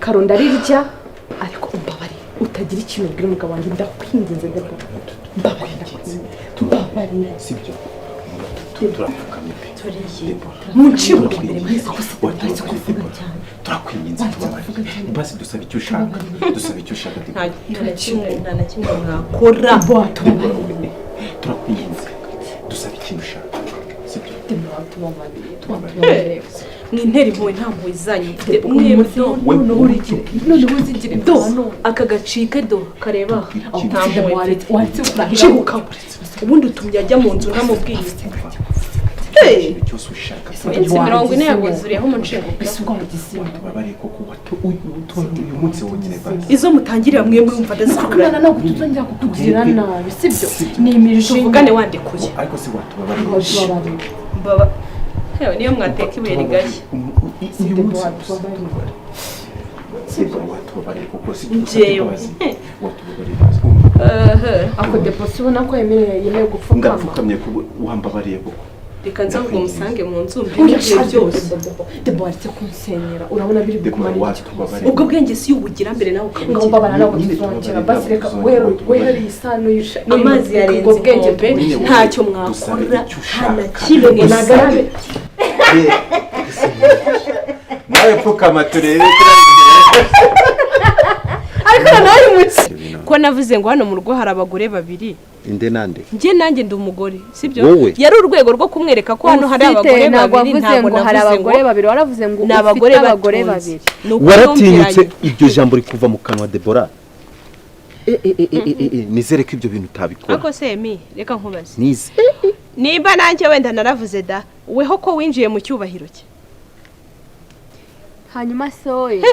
karonda rirya ariko umbabare utagira ikintu ubwira umugabo wanjye ndakwinginze mbabarira sibyo turapfukamye muncibuke imbere mwese gusa watse kuvuga cyane turakwinginze tubabarire basi dusaba icyo ushaka nta na kimwe mwakora turakwinginze dusaba ikintu ushaka sibyo tubabarire mwintera impuhwe nta mpuhwe zanyu noneho uzigire aka gacike do kareba nta mpuhwe watse kurahibuka ubundi utumye ajya mu nzu ntamubwiye cyose ushaka iminsi 40 yaguzuriyeho umunshinguka tubabarire koko uyu munsi wongere basi izo mutangirira mwe murumva ndazikugana no kutuzongera kukugirira nabi sibyo ni imirije tuvugane wandikuye ariko si watubabarire baba hewe niyo mwateka ibuye rigashya uyu munsi sibyo watubabarire koko si ako deposi ubona ko yemerewe gupfukama ndapfukamye wambabariye koko reka nza ngo musange mu nzu mbere byose deborate kunsenyera urabona biri bikumara ubwo bwenge si ubugira mbere nawe ngo mbabara nawe tuzongera basi reka wehere isano amazi yarenze ubwenge pe ntacyo mwakora hana kimwe nagarabe nawe pfukama turebe ariko nawe muki ko navuze ngo hano mu rugo hari abagore babiri inde nande nje nanjye ndi umugore sibyo yari urwego rwo kumwereka ko hano hari abagore babiri ntabwo hari abagore babiri waravuze ngo ufite abagore babiri waratinyutse iryo jambo rikuva mu kanwa Debora nizere ko ibyo bintu utabikora ako semi reka nkubaze nize niba nanjye wenda naravuze da weho ko winjiye mu cyubahiro cye hanyuma soye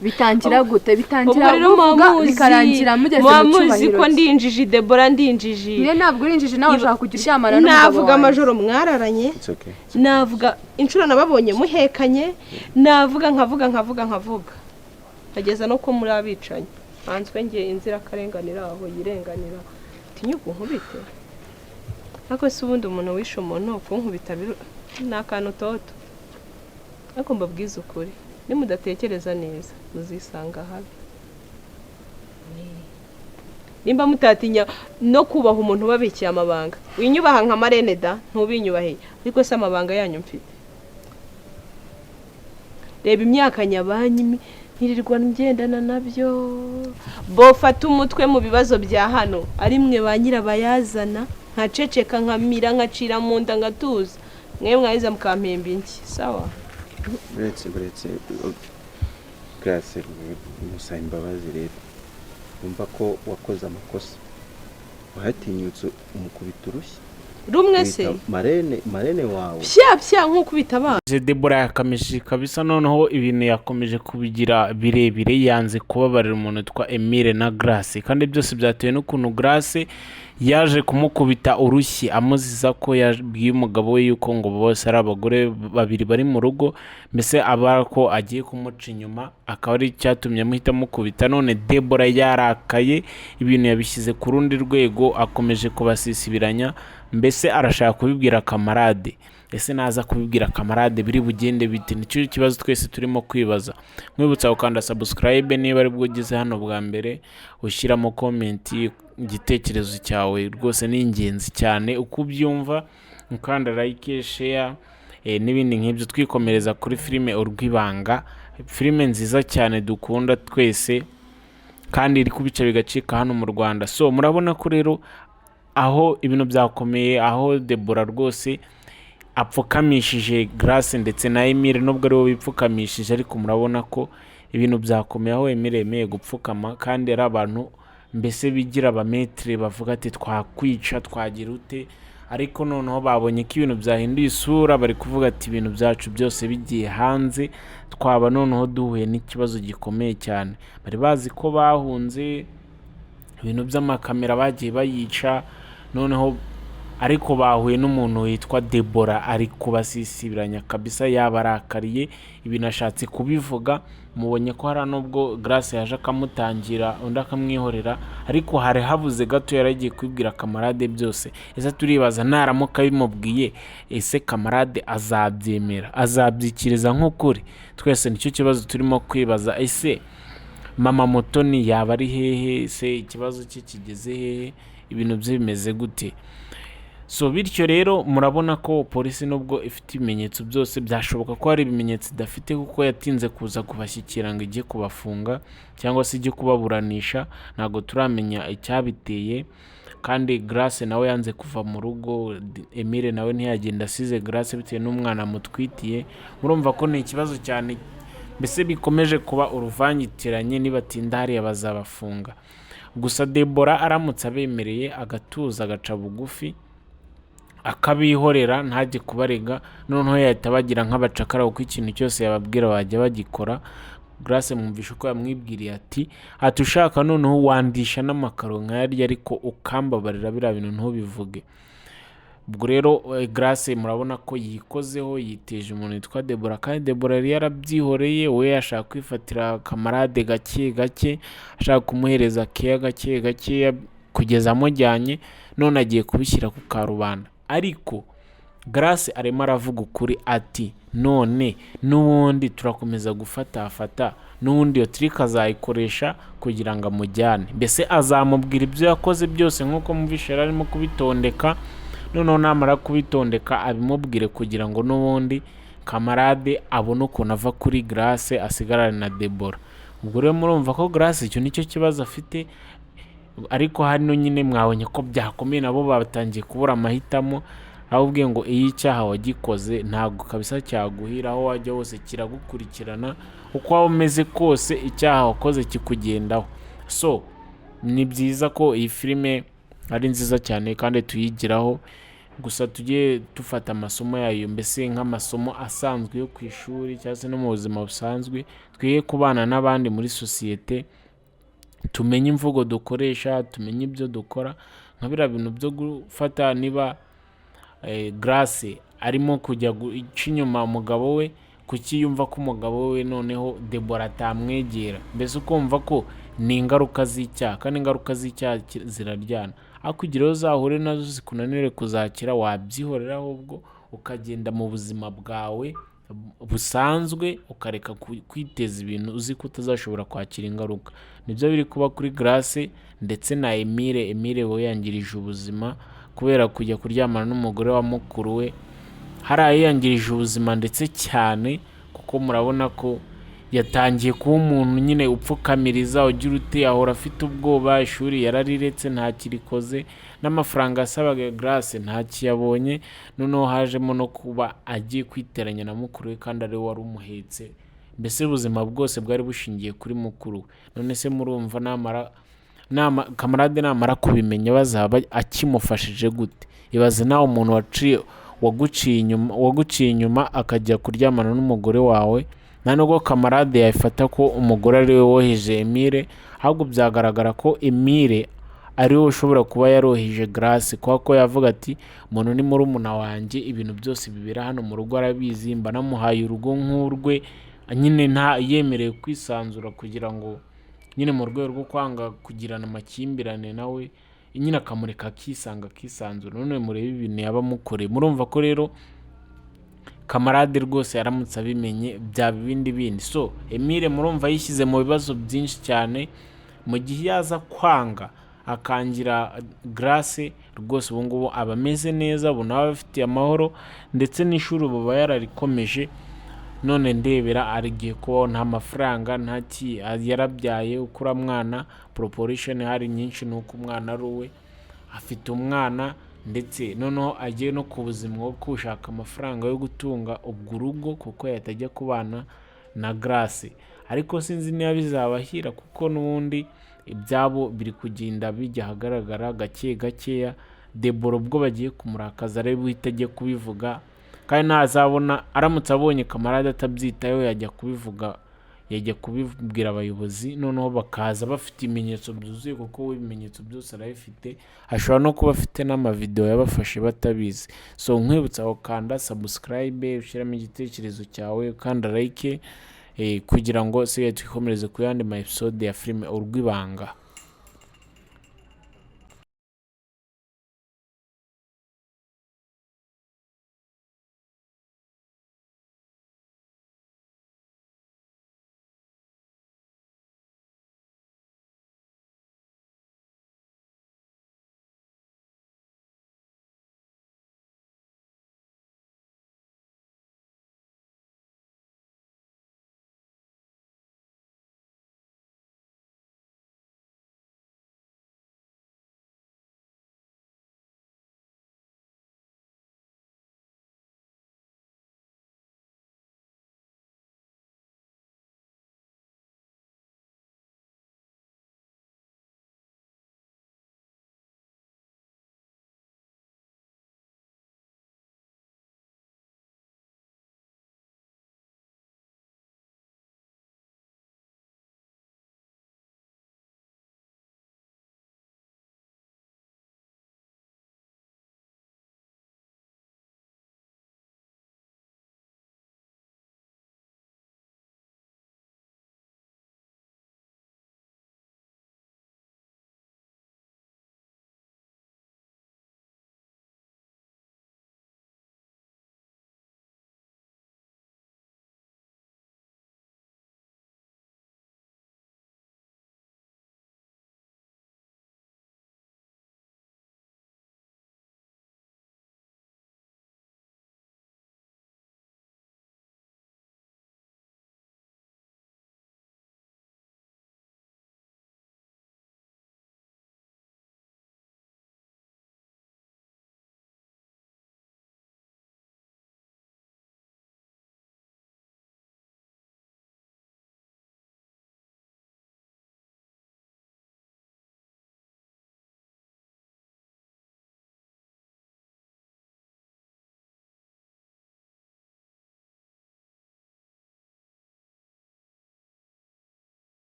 bitangira gute bitangira kuvuga bikarangira mugeze mu cyubahiro ko ndinjije Debora ndinjije niye ntabwo urinjije nawe ushaka kugira icyamana n'umugabo navuga amajoro mwararanye navuga inshuro nababonye muhekanye navuga nkavuga ageza no ko muri abicanye hanzwe ngiye inzira karenganira aho yirenganira tinyuko nkubite ako se ubundi umuntu wishe umuntu kunkubita n'akantu toto ako mbabwiza ukuri nimudatekereza neza muzisanga habi nimba mutatinya no kubaha umuntu babikiye amabanga winyubaha nka Marene da ntubinyubahe ariko se amabanga yanyu mfite reba imyaka nyabanyi ntirirwa ngendana nabyo bofata umutwe mu bibazo bya hano ari mwe ba nyirabayazana nkaceceka nkamira nkacira mu nda ngatuza mwe mwahiza mukampemba inki sawa buretse Grace musa imbabazi rero umva ko wakoze amakosa wahatinyutse umukubita urushyi rumwe se Marene wawe pya nk'ukubita abana Debora yakamije kabisa noneho ibintu yakomeje kubigira birebire yanze kubabarira umuntu twa Emile na Grace kandi byose byatewe n'ukuntu Grace yaje kumukubita urushyi amuziza ko yabwiye umugabo we yuko ngo bose ari abagore babiri bari mu rugo mbese abarako agiye kumuca inyuma akaba ari cyatumye muhita mukubita none Debora yarakaye ibintu yabishyize ku rundi rwego akomeje kubasisibiranya mbese arashaka kubibwira kamarade ese naza kubibwira kamarade biri bugende bite nicyo kibazo twese turimo kwibaza mwibutsa ukanda subscribe niba ari bwo ugeze hano bwa mbere ushyiramo comment igitekerezo cyawe rwose ni ingenzi cyane uko ubyumva ukanda like share n'ibindi nk'ibyo twikomereza kuri filime Urwibanga filime nziza cyane dukunda twese kandi iri kubica bigacika hano mu Rwanda so murabona ko rero aho ibintu byakomeye aho Debora rwose apfukamishije Grace ndetse na Emile nubwo ari we bipfukamishije ariko murabona ko ibintu byakomeye aho Emile yemeye gupfukama kandi ari abantu mbese bigira abametre bavuga ati twakwica twagira ute ariko noneho babonye ko ibintu byahinduye isura bari kuvuga ati ibintu byacu byose bigiye hanze twaba noneho duhuye n'ikibazo gikomeye cyane bari bazi ko bahunze ibintu by'amakamera bagiye bayica noneho ariko bahuye n'umuntu witwa Debora ari kubasisibiranya kabisa yabarakariye ibinashatse kubivuga mubonye ko hari nubwo Grace yaje akamutangira undi akamwihorera ariko hari habuze gato yaragiye kwibwira kamarade byose ese turibaza naramuka bimubwiye ese kamarade azabyemera azabyikiriza nk'ukuri twese nicyo kibazo turimo kwibaza ese mama Mutoni yaba ari hehe se, ikibazo cye kigeze hehe, ibintu bye bimeze gute. So bityo rero murabona ko polisi nubwo ifite ibimenyetso byose, byashoboka ko hari ibimenyetso idafite kuko yatinze kuza kubashyikira ngo ijye kubafunga cyangwa se ijye kubaburanisha. Ntabwo turamenya icyabiteye, kandi Grace nawe yanze kuva mu rugo, Emile nawe ntiyagenda asize Grace bitewe n'umwana mutwitiye. Murumva ko ni ikibazo cyane, mbese bikomeje kuba uruvangitiranye, nibatinda hariya bazabafunga. Gusa Deborah aramutse abemereye agatuza agaca bugufi akabihorera ntajye kubarega, noneho yahita bagira nk'abacakara kuko ikintu cyose yababwira bajya bagikora. Grace mwumvisha uko yamwibwiriye ati ushaka noneho wandisha n'amakaro nk'ayarya ariko ukambabarira biriya bintu ntubivuge. Ubwo rero Grace murabona ko yikozeho, yiteje umuntu witwa Deborah, kandi Deborah yari yarabyihoreye, we yashaka kwifatira kamarade gake gake, ashaka kumuhereza keya gake gake kugeza amujyanye, none agiye kubishyira ku karubanda. Ariko Grace arimo aravuga ukuri ati none n'ubundi turakomeza gufatafata, n'ubundi iyo trick azayikoresha kugira ngo amujyane. Mbese azamubwira ibyo yakoze byose nk'uko mubishe arimo kubitondeka, noneho namara kubitondeka abimubwire kugira ngo n'ubundi kamarade abone ukuntu ava kuri Grace asigarane na Deborah. Ubwo rero murumva ko Grace icyo nicyo kibazo afite, ariko hano nyine mwabonye ko byakomeye, nabo batangiye kubura amahitamo. Aho ubwiye ngo iyo icyaha wagikoze ntabwo kabisa cyaguhira, aho wajya hose kiragukurikirana, uko waba umeze kose icyaha wakoze kikugendaho. So ni byiza ko iyi filime ari nziza cyane kandi tuyigiraho, gusa tujye dufata amasomo yayo, mbese nk'amasomo asanzwe yo ku ishuri cyangwa se no mu buzima busanzwe. Twiye kubana n'abandi muri sosiyete, tumenye imvugo dukoresha, tumenye ibyo dukora. Nka biriya bintu byo gufata, niba Grace arimo kujya guca inyuma umugabo we, kuki yumva ko umugabo we noneho Deborah atamwegera, mbese ukumva ko ni ingaruka z'icyaha, kandi ingaruka z'icyaha ziraryana. Aho kugira ngo uzahure nazo zikunanire kuzakira, wabyihorera ahubwo ukagenda mu buzima bwawe busanzwe, ukareka kwiteza ibintu uzi ko utazashobora kwakira ingaruka. Nibyo biri kuba kuri Grace ndetse na Emile. Emile we yangirije ubuzima kubera kujya kuryamana n'umugore wa mukuru we, hari ayiyangirije ubuzima ndetse cyane, kuko murabona ko yatangiye kuba umuntu nyine upfukamiriza, ugira ute, ahora afite ubwoba, ishuri yarariretse ntakirikoze, n'amafaranga yasabaga Grace ntakiyabonye, noneho hajemo no kuba agiye kwiteranya na mukuru we kandi ari we wari umuhetse. Mbese ubuzima bwose bwari bushingiye kuri mukuru we. None se murumva kamarade namara kubimenya bazaba akimufashije gute? Ibaze nawe umuntu waguciye inyuma akajya kuryamana n'umugore wawe, nta nubwo kamarade yafata ko umugore ari we woheje Emile, ahubwo byagaragara ko Emile ari we ushobora kuba yaroheje Grace, kuko yavuga ati umuntu ni murumuna wanjye, ibintu byose bibera hano mu rugo arabizi, mba namuhaye urugo nk'urwe, nyine nta yemerewe kwisanzura kugira ngo nyine mu rwego rwo kwanga kugirana amakimbirane nawe, nyine akamureka akisanzura. None murebe ibintu yaba amukoreye. Murumva ko rero kamarade rwose yaramutse abimenye byaba ibindi bindi. So Emile murumva yishyize mu bibazo byinshi cyane, mu gihe yaza kwanga akangira Grace rwose ubu ngubu aba ameze neza, ubu nawe afitiye amahoro, ndetse n'ishuri baba yararikomeje. None ndebera arigiye kubaho nta mafaranga, yarabyaye ukura mwana, proportion hari nyinshi nuko umwana ari uwe, afite umwana, ndetse noneho agiye no ku buzima bwo gushaka amafaranga yo gutunga ubwo rugo, kuko yatajya kubana na Grace. Ariko sinzi niba bizabahira, kuko n'ubundi ibyabo biri kugenda bijya ahagaragara gake gakeya. Deborah ubwo bagiye kumurakaza ari buhita ajye kubivuga, kandi ntazabona aramutse abonye kamarade atabyitayeho yajya kubibwira abayobozi, noneho bakaza bafite ibimenyetso byuzuye, kuko we ibimenyetso byose arabifite. Ashobora no kuba afite n'amavideo yabafashe batabizi. So nkwibutsa aho kanda subscribe, ushyiramo igitekerezo cyawe, kanda like, kugira ngo twikomereze ku yandi ma episode ya filime Urwibanga.